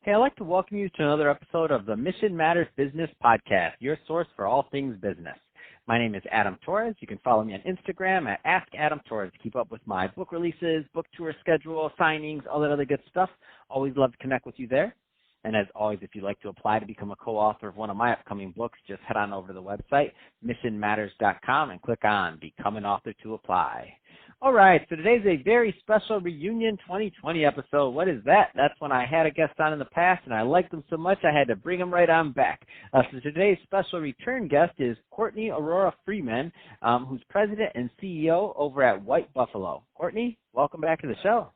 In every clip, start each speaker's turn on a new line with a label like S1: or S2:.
S1: Hey, I'd like to welcome you to another episode of the Mission Matters Business Podcast, your source for all things business. My name is Adam Torres. You can follow me on Instagram at AskAdamTorres to keep up with my book releases, book tour schedule, signings, all that other good stuff. Always love to connect with you there. And as always, if you'd like to apply to become a co-author of one of my upcoming books, just head on over to the website, missionmatters.com, and click on Become an Author to apply. All right, so today's a very special Reunion 2020 episode. What is that? That's when I had a guest on in the past, and I liked them so much I had to bring them right on back. So today's special return guest is Courtney Aura Freeman, who's president and CEO over at White Buffalo. Courtney, welcome back to the show.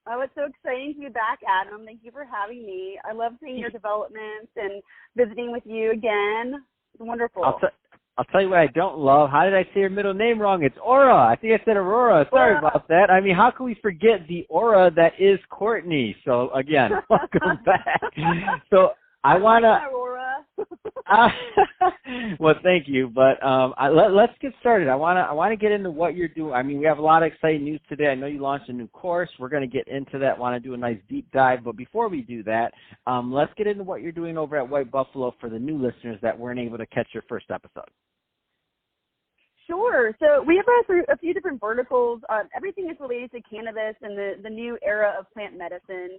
S2: Oh, it's so exciting to be back, Adam. Thank you for having me. I love seeing your developments and visiting with you again. It's wonderful.
S1: I'll tell you what I don't love. How did I say your middle name wrong? It's Aura. I think I said Aurora. Sorry about that. I mean, how can we forget the aura that is Courtney? So, again, welcome back. So, I want to...
S2: Aurora.
S1: Well, thank you. But let's get started. I want to get into what you're doing. I mean, we have a lot of exciting news today. I know you launched a new course. We're going to get into that. Want to do a nice deep dive. But before we do that, let's get into what you're doing over at White Buffalo for the new listeners that weren't able to catch your first episode.
S2: Sure. So we have a few different verticals. Everything is related to cannabis and the new era of plant medicine.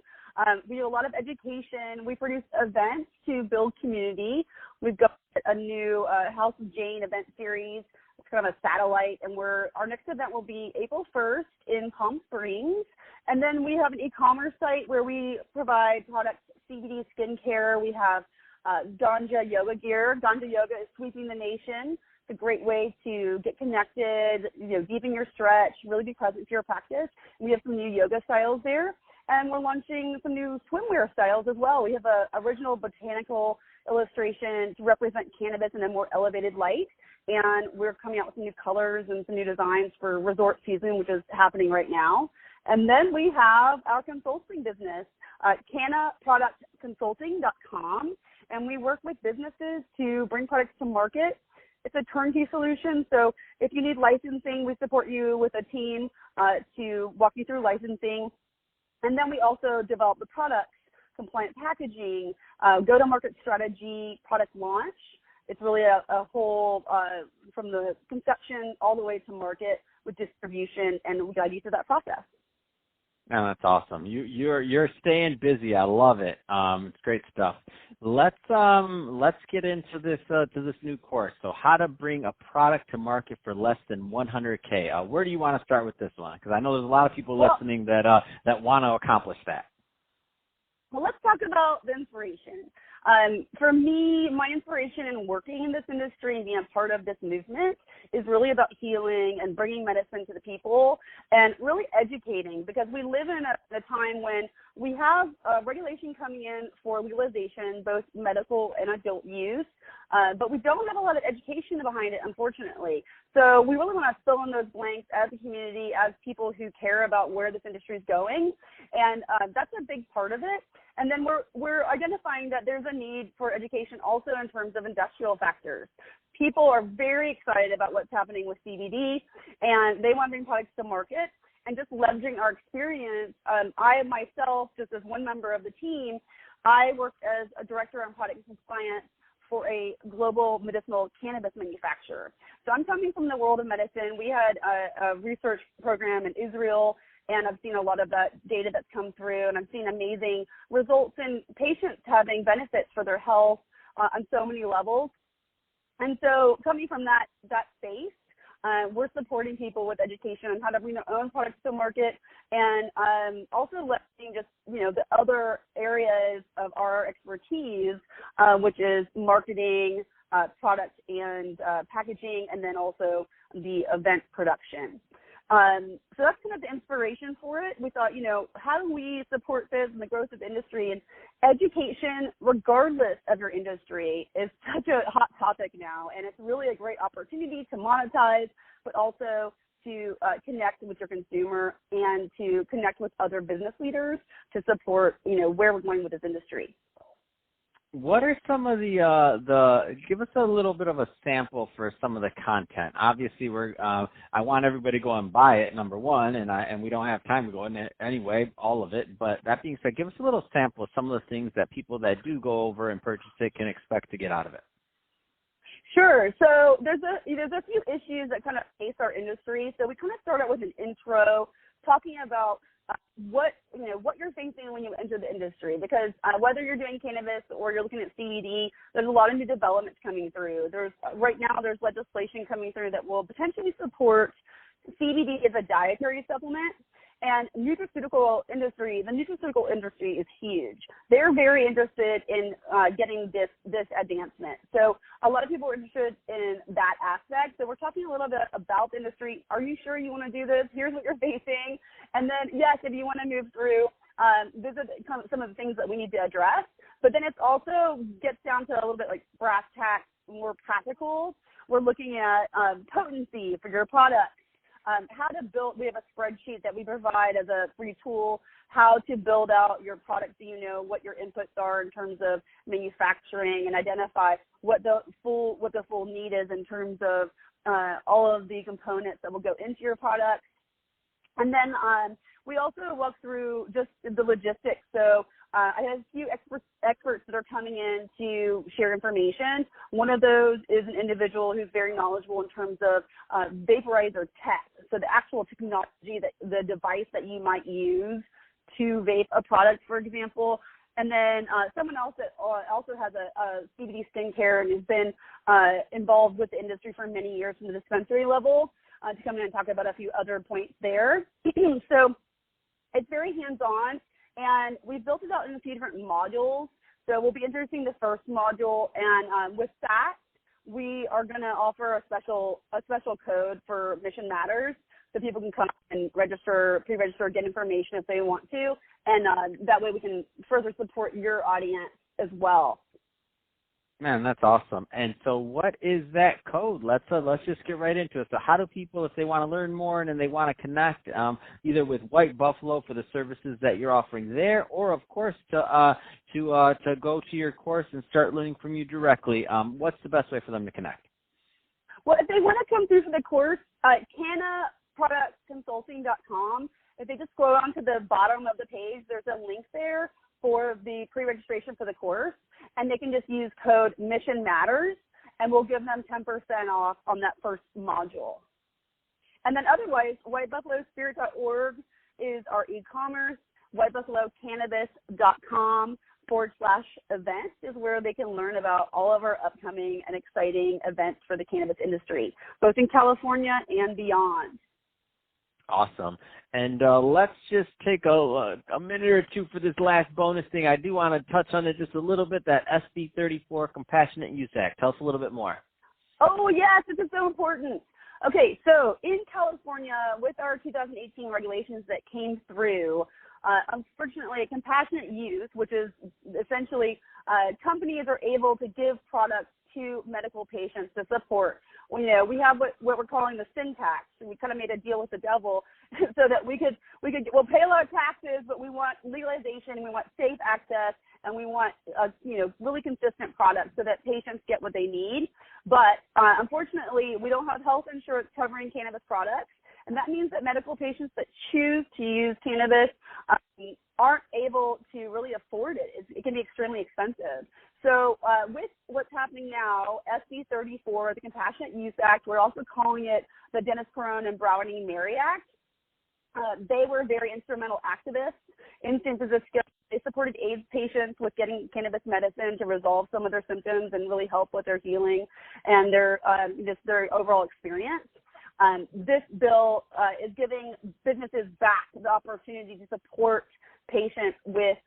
S2: We do a lot of education. We produce events to build community. We've got a new House of Jane event series. It's kind of a satellite, and our next event will be April 1st in Palm Springs. And then we have an e-commerce site where we provide products, CBD skincare. We have Ganja yoga gear. Ganja yoga is sweeping the nation. It's a great way to get connected, deepen your stretch, really be present to your practice. We have some new yoga styles there, and we're launching some new swimwear styles as well. We have a original botanical illustration to represent cannabis in a more elevated light, and we're coming out with some new colors and some new designs for resort season, which is happening right now. And then we have our consulting business, cannaproductconsulting.com, and we work with businesses to bring products to market. It's a turnkey solution, so if you need licensing, we support you with a team to walk you through licensing. And then we also develop the products, compliant packaging, go-to-market strategy, product launch. It's really a whole, from the conception all the way to market with distribution, and we guide you through that process.
S1: Oh, that's awesome. You're staying busy. I love it. It's great stuff. Let's get into this to this new course. So, how to bring a product to market for less than $100K. Where do you want to start with this one? Because I know there's a lot of people listening that want to accomplish that.
S2: Well, let's talk about the inspiration. For me, my inspiration in working in this industry and being a part of this movement is really about healing and bringing medicine to the people and really educating, because we live in a time when we have regulation coming in for legalization, both medical and adult use, but we don't have a lot of education behind it, unfortunately. So we really want to fill in those blanks as a community, as people who care about where this industry is going, and that's a big part of it. And then we're identifying that there's a need for education also in terms of industrial factors. People are very excited about what's happening with CBD, and they want to bring products to market. And just leveraging our experience, I myself, just as one member of the team, I worked as a director on product compliance for a global medicinal cannabis manufacturer. So I'm coming from the world of medicine. We had a research program in Israel, and I've seen a lot of that data that's come through, and I've seen amazing results in patients having benefits for their health on so many levels. And so coming from that space, we're supporting people with education on how to bring their own products to market, and also letting just, the other areas of our expertise, which is marketing, product and packaging, and then also the event production. So that's kind of the inspiration for it. We thought, how do we support this and the growth of the industry? And education, regardless of your industry, is such a hot topic now. And it's really a great opportunity to monetize, but also to connect with your consumer and to connect with other business leaders to support, where we're going with this industry.
S1: What are some of give us a little bit of a sample for some of the content. Obviously, I want everybody to go and buy it, number one, and we don't have time to go in it anyway, all of it. But that being said, give us a little sample of some of the things that people that do go over and purchase it can expect to get out of it.
S2: Sure. So there's a few issues that kind of face our industry. So we kind of start out with an intro, talking about what you're facing when you enter the industry, because whether you're doing cannabis or you're looking at CBD, there's a lot of new developments coming through. Right now there's legislation coming through that will potentially support CBD as a dietary supplement. And the nutraceutical industry is huge. They're very interested in getting this advancement. So a lot of people are interested in that aspect. So we're talking a little bit about the industry. Are you sure you want to do this? Here's what you're facing. And then, yes, if you want to move through, these are some of the things that we need to address. But then it also gets down to a little bit like brass tacks, more practical. We're looking at potency for your product. How to build, we have a spreadsheet that we provide as a free tool, how to build out your product so you know what your inputs are in terms of manufacturing and identify what the full need is in terms of all of the components that will go into your product. And then we also walk through just the logistics. So I have a few experts that are coming in to share information. One of those is an individual who's very knowledgeable in terms of vaporizer tech. So the actual technology, the device that you might use to vape a product, for example. And then someone else that also has a CBD skincare and has been involved with the industry for many years from the dispensary level to come in and talk about a few other points there. So it's very hands-on. And we've built it out in a few different modules. So we'll be introducing the first module, and with that, we are going to offer a special code for Mission Matters, so people can come and pre-register, get information if they want to, and that way we can further support your audience as well.
S1: Man, that's awesome. And so what is that code? Let's just get right into it. So how do people, if they want to learn more and they want to connect either with White Buffalo for the services that you're offering there, or of course to go to your course and start learning from you directly, what's the best way for them to connect?
S2: Well, if they want to come through for the course, cannaproductconsulting.com. If they just scroll down to the bottom of the page, there's a link there for the pre-registration for the course, and they can just use code Mission Matters, and we'll give them 10% off on that first module. And then otherwise, whitebuffalospirit.org is our e-commerce. whitebuffalocannabis.com/events is where they can learn about all of our upcoming and exciting events for the cannabis industry, both in California and beyond.
S1: Awesome. And let's just take a minute or two for this last bonus thing. I do want to touch on it just a little bit, that SB 34 Compassionate Use Act. Tell us a little bit more.
S2: Oh, yes, this is so important. Okay, so in California, with our 2018 regulations that came through, unfortunately, compassionate use, which is essentially companies are able to give products to medical patients to support. We have what we're calling the sin tax, and we kind of made a deal with the devil so that we'll pay a lot of taxes, but we want legalization, we want safe access, and we want really consistent products so that patients get what they need. But unfortunately, we don't have health insurance covering cannabis products, and that means that medical patients that choose to use cannabis aren't able to really afford it. It can be extremely expensive. So with what's happening now, SB 34, the Compassionate Use Act, we're also calling it the Dennis Peron and Brownie Mary Act. They were very instrumental activists in San Francisco. They supported AIDS patients with getting cannabis medicine to resolve some of their symptoms and really help with their healing and their overall experience. This bill is giving businesses back the opportunity to support patients with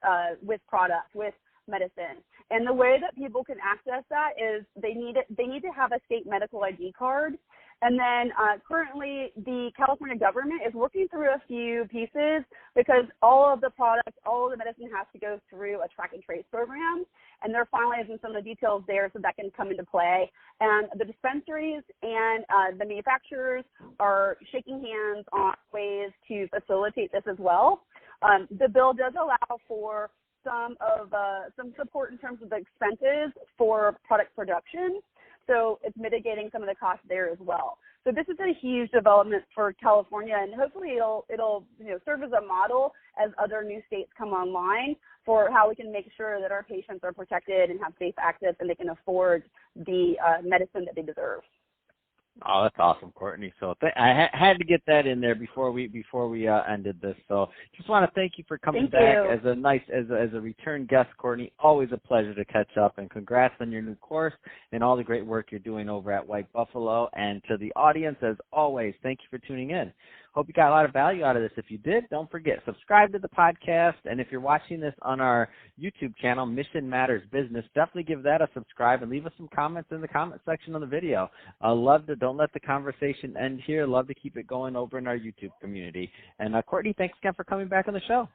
S2: product, with medicine. And the way that people can access that is they need to have a state medical ID card. And then currently the California government is working through a few pieces because all of the products, all of the medicine has to go through a track and trace program. And they're finalizing some of the details there so that can come into play. And the dispensaries and the manufacturers are shaking hands on ways to facilitate this as well. The bill does allow for some support in terms of the expenses for product production. So it's mitigating some of the costs there as well. So this is a huge development for California, and hopefully it'll serve as a model as other new states come online for how we can make sure that our patients are protected and have safe access and they can afford the medicine that they deserve.
S1: Oh, that's awesome, Courtney. So I had to get that in there before we ended this. So just want to thank you for coming back as a return guest, Courtney. Always a pleasure to catch up, and congrats on your new course and all the great work you're doing over at White Buffalo. And to the audience, as always, thank you for tuning in. Hope you got a lot of value out of this. If you did, don't forget, subscribe to the podcast. And if you're watching this on our YouTube channel, Mission Matters Business, definitely give that a subscribe and leave us some comments in the comment section of the video. Don't let the conversation end here. Love to keep it going over in our YouTube community. And Courtney, thanks again for coming back on the show.